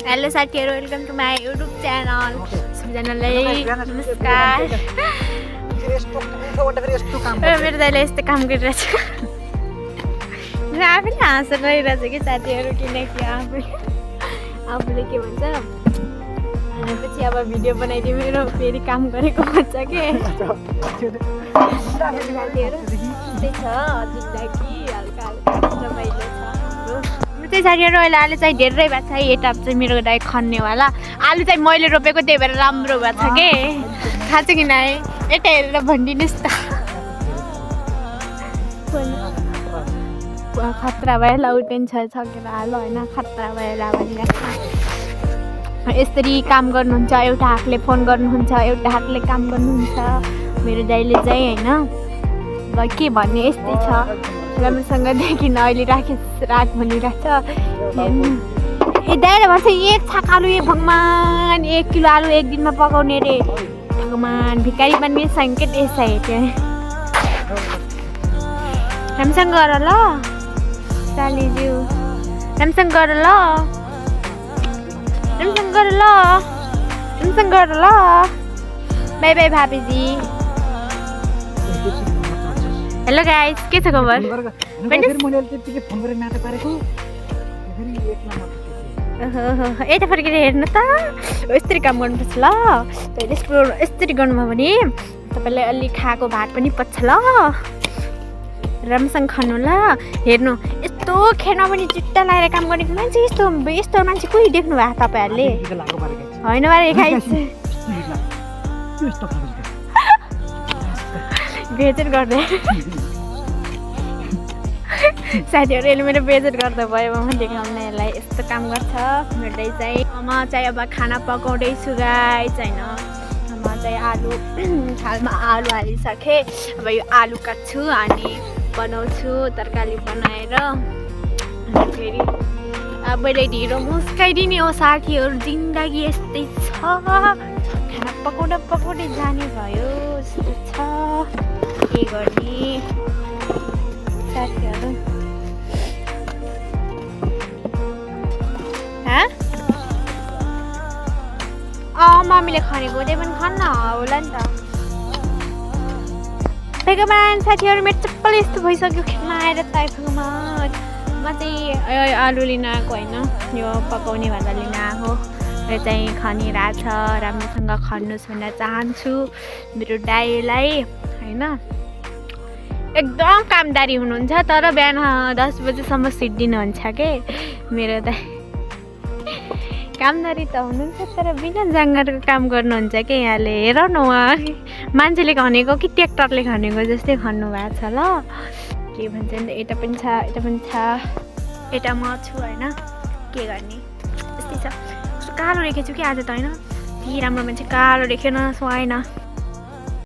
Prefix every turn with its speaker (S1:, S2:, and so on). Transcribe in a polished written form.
S1: hello साथीहरु welcome to my YouTube channel सबैजनालाई नमस्कार मेरो दाइले यस्तो काम गरिरहेछ आफैले हाँसेर रहिरहेछ कि साथीहरु किनकि आफूले के भन्छ पछि अब भिडियो बनाइदियो मेरो फेरि काम गरेको भन्छ के साथीहरु त्यही छ जिन्दगी हल्का हल्का रमाइलो छ त्यही साथीहरु अहिले आलु चाहिँ धेरै भएको छ यता चाहिँ मेरो दाइ खन्नेवाला आलु चाहिँ मैले रोपेको त्यही भएर राम्रो भएको छ के थाहा छ कि नै यता हेरेर भनिदिनुहोस् त खतरा भयो लाउटेन सकेर हाल्नु होइन खतरा भयो भनिरहेको यसरी काम गर्नुहुन्छ एउटा हातले फोन गर्नुहुन्छ एउटा हातले काम गर्नुहुन्छ मेरो दाइले चाहिँ होइन के भन्ने यस्तै छ राम्रोसँग देखिन अहिले राख भनिरहेछ ए दाइले भन्छ एक छाक आलु ए भगवान 1 किलो आलु एक दिनमा पकाउने रे भगवान भिकारी बन्ने सङ्केत यसै हेर्यो राम्रोसँग गर ल सालीज्यू राम्रोसँग गर ल राम्रोसँग गर ल राम्रोसँग गर ल बाई बाई भाबीजी हेलो गाइस के छ खबर यता फर्केर हेर्नु त यस्तरी काम गर्नुपर्छ ल यस्तरी गर्नुभयो भने तपाईँलाई अलि खाएको भात पनि पच्छ ल राम्रोसँग खानु ल हेर्नु यस्तो खेरमा पनि चिट्टा लगाएर काम गरेको मान्छे यस्तो मान्छे कोही देख्नु भएको तपाईँहरूले होइन बारे बेजत गर्दै साथीहरू यसले मेरो बेजत गर्दा भयो म देखाउन यसलाई यस्तो काम गर्छ मेरो दाइ चाहिँ म चाहिँ अब खाना पकाउँदैछु गाइस होइन म चाहिँ आलु थालमा आलु हालिसकेँ अब यो आलु काट्छु अनि बनाउँछु तरकारी बनाएर फेरि मैले ढिँडो मुस्काइदिने हो साथीहरू जिन्दगी यस्तै छ खाना पकाउँदै जाने भयो जस्तो छ के गर्ने साथीहरू मम्मीले खनेको त्यही पनि खान्न होला नि त भगवान साथीहरू मेरो चप्पल यस्तो भइसक्यो खेल्न आएर त भगवान म चाहिँ आलु लिन आएको होइन यो पकाउने भन्दा लिन आएको यो चाहिँ खनिरहेछ राम्रोसँग खन्नुहोस् भन्न चाहन्छु मेरो दाइलाई होइन एकदम कामदारी हुनुहुन्छ तर बिहान 10 बजेसम्म सिद्धिनुहुन्छ के मेरो दाइ कामदारी त हुनुहुन्छ तर बिना जाँगरको काम गर्नुहुन्छ के यहाँले हेर न उहाँ मान्छेले खनेको कि ट्र्याक्टरले खनेको जस्तै खन्नु भएको छ ल के भन्छ नि यता पनि छ यता म छु होइन के गर्ने यस्तै छ कालो रेखेछु कि आज त होइन ती राम्रो मान्छे कालो रेखेन सुहाएन